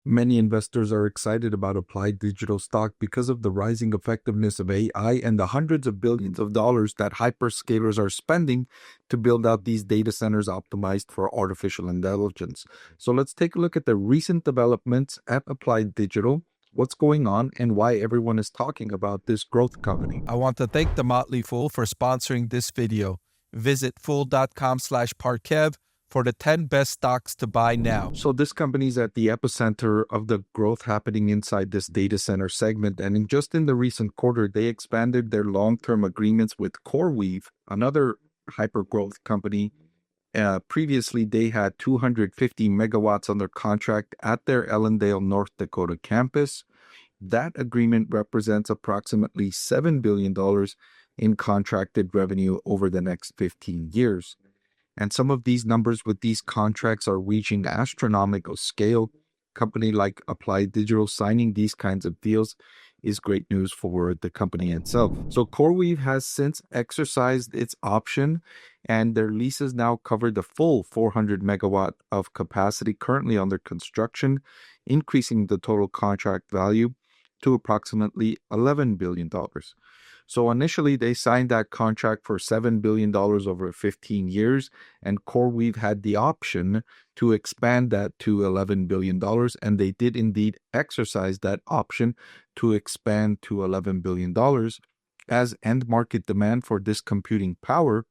Many investors are excited about Applied Digital stock because of the rising effectiveness of AI and the hundreds of billions of dollars that hyperscalers are spending to build out these data centers optimized for artificial intelligence. So let's take a look at the recent developments at Applied Digital, what's going on, and why everyone is talking about this growth company. I want to thank The Motley Fool for sponsoring this video. Visit fool.com/Parkev for the 10 best stocks to buy now. So this company is at the epicenter of the growth happening inside this data center segment. And in the recent quarter, they expanded their long-term agreements with CoreWeave, another hyper-growth company. Previously, they had 250 megawatts under contract at their Ellendale, North Dakota campus. That agreement represents approximately $7 billion in contracted revenue over the next 15 years. And some of these numbers with these contracts are reaching astronomical scale. Company like Applied Digital signing these kinds of deals is great news for the company itself. So CoreWeave has since exercised its option, and their leases now cover the full 400 megawatt of capacity currently under construction, increasing the total contract value to approximately $11 billion. So initially, they signed that contract for $7 billion over 15 years, and CoreWeave had the option to expand that to $11 billion, and they did indeed exercise that option to expand to $11 billion as end market demand for this computing power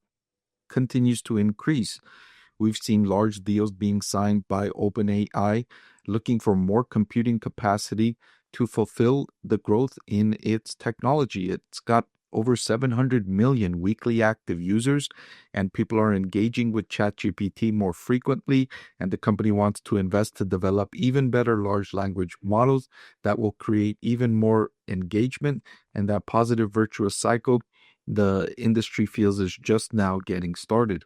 continues to increase. We've seen large deals being signed by OpenAI looking for more computing capacity to fulfill the growth in its technology. It's got over 700 million weekly active users, and people are engaging with ChatGPT more frequently, and the company wants to invest to develop even better large language models that will create even more engagement, and that positive virtuous cycle the industry feels is just now getting started.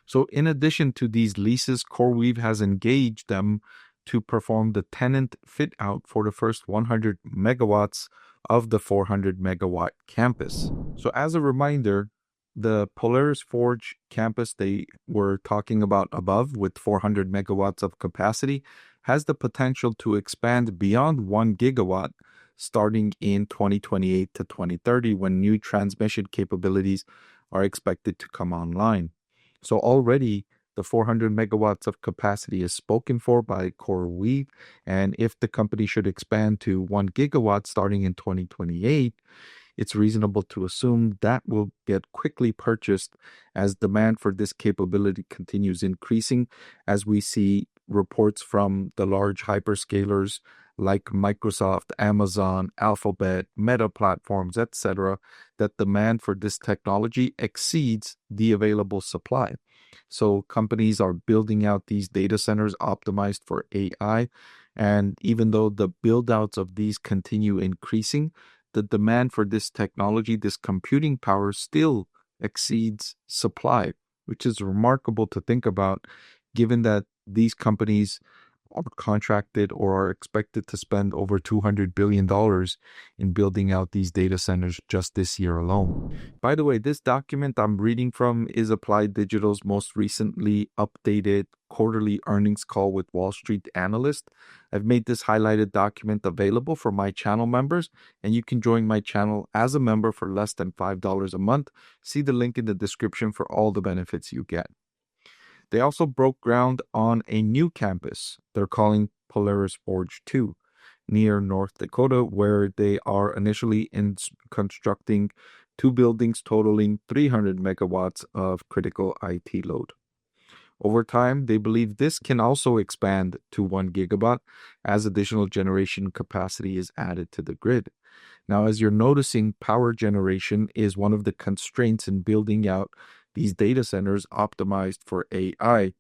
So in addition to these leases, CoreWeave has engaged them to perform the tenant fit out for the first 100 megawatts of the 400 megawatt campus. So as a reminder, the Polaris Forge campus they were talking about above with 400 megawatts of capacity has the potential to expand beyond 1 gigawatt starting in 2028 to 2030 when new transmission capabilities are expected to come online. So already the 400 megawatts of capacity is spoken for by CoreWeave, and if the company should expand to 1 gigawatt starting in 2028, it's reasonable to assume that will get quickly purchased as demand for this capability continues increasing, as we see reports from the large hyperscalers like Microsoft, Amazon, Alphabet, Meta platforms, etc., that demand for this technology exceeds the available supply. So companies are building out these data centers optimized for AI, and even though the build-outs of these continue increasing, the demand for this technology, this computing power, still exceeds supply, which is remarkable to think about, given that these companies are contracted or are expected to spend over $200 billion in building out these data centers just this year alone. By the way, this document I'm reading from is Applied Digital's most recently updated quarterly earnings call with Wall Street Analyst. I've made this highlighted document available for my channel members, and you can join my channel as a member for less than $5 a month. See the link in the description for all the benefits you get. They also broke ground on a new campus they're calling Polaris Forge 2 near North Dakota, where they are initially constructing 2 buildings totaling 300 megawatts of critical IT load. Over time, they believe this can also expand to 1 gigawatt as additional generation capacity is added to the grid. Now, as you're noticing, power generation is one of the constraints in building out these data centers optimized for AI.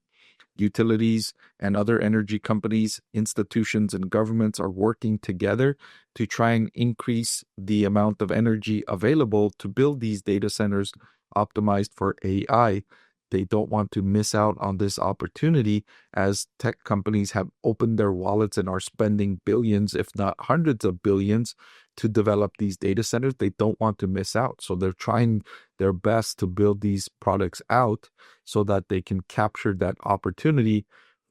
Utilities and other energy companies, institutions, and governments are working together to try and increase the amount of energy available to build these data centers optimized for AI. They don't want to miss out on this opportunity, as tech companies have opened their wallets and are spending billions, if not hundreds of billions, to develop these data centers. They don't want to miss out. So they're trying their best to build these products out so that they can capture that opportunity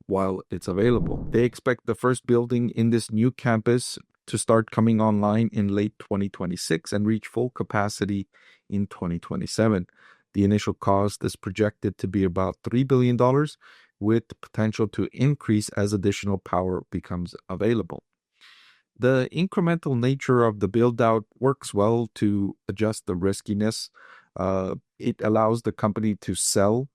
while it's available. They expect the first building in this new campus to start coming online in late 2026 and reach full capacity in 2027. The initial cost is projected to be about $3 billion, with potential to increase as additional power becomes available. The incremental nature of the build-out works well to adjust the riskiness. It allows the company to sell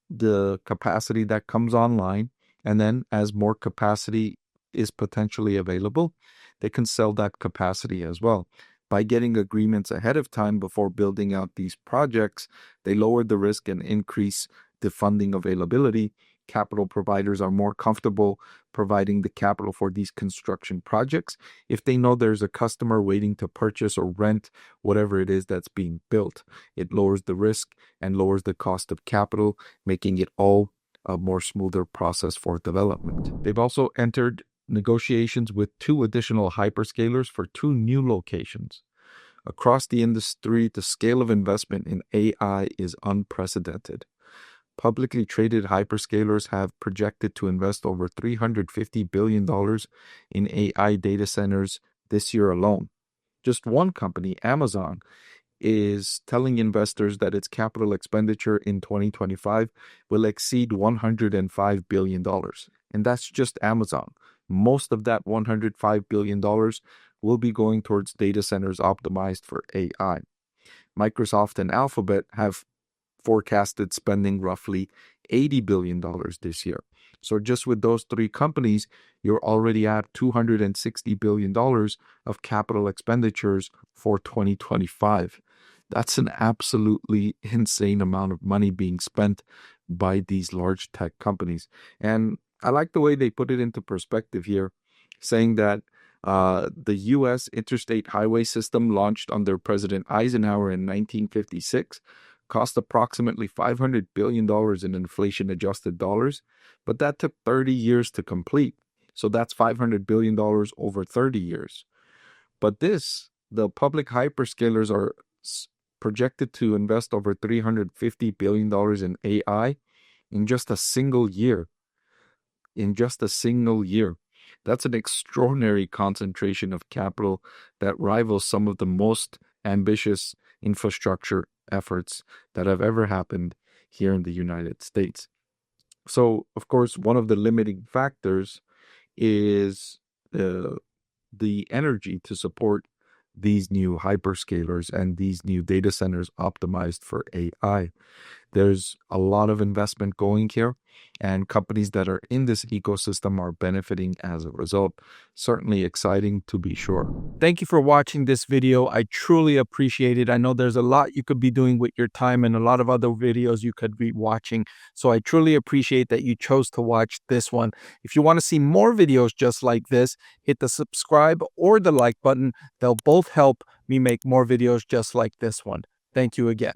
the capacity that comes online, and then as more capacity is potentially available, they can sell that capacity as well. By getting agreements ahead of time before building out these projects, they lower the risk and increase the funding availability. Capital providers are more comfortable providing the capital for these construction projects if they know there's a customer waiting to purchase or rent whatever it is that's being built. It lowers the risk and lowers the cost of capital, making it all a more smoother process for development. They've also entered negotiations with 2 additional hyperscalers for 2 new locations. Across the industry, the scale of investment in AI is unprecedented. Publicly traded hyperscalers have projected to invest over $350 billion in AI data centers this year alone. Just one company, Amazon, is telling investors that its capital expenditure in 2025 will exceed $105 billion. And that's just Amazon. Most of that $105 billion will be going towards data centers optimized for AI. Microsoft and Alphabet have forecasted spending roughly $80 billion this year. So just with those 3 companies, you're already at $260 billion of capital expenditures for 2025. That's an absolutely insane amount of money being spent by these large tech companies. And I like the way they put it into perspective here, saying that the U.S. interstate highway system launched under President Eisenhower in 1956 cost approximately $500 billion in inflation-adjusted dollars, but that took 30 years to complete. So that's $500 billion over 30 years. But the public hyperscalers are projected to invest over $350 billion in AI in just a single year. That's an extraordinary concentration of capital that rivals some of the most ambitious infrastructure efforts that have ever happened here in the United States. So, of course, one of the limiting factors is the energy to support these new hyperscalers and these new data centers optimized for AI. There's a lot of investment going here, and companies that are in this ecosystem are benefiting as a result. Certainly exciting to be sure. Thank you for watching this video. I truly appreciate it. I know there's a lot you could be doing with your time and a lot of other videos you could be watching. So I truly appreciate that you chose to watch this one. If you want to see more videos just like this, hit the subscribe or the like button. They'll both help me make more videos just like this one. Thank you again.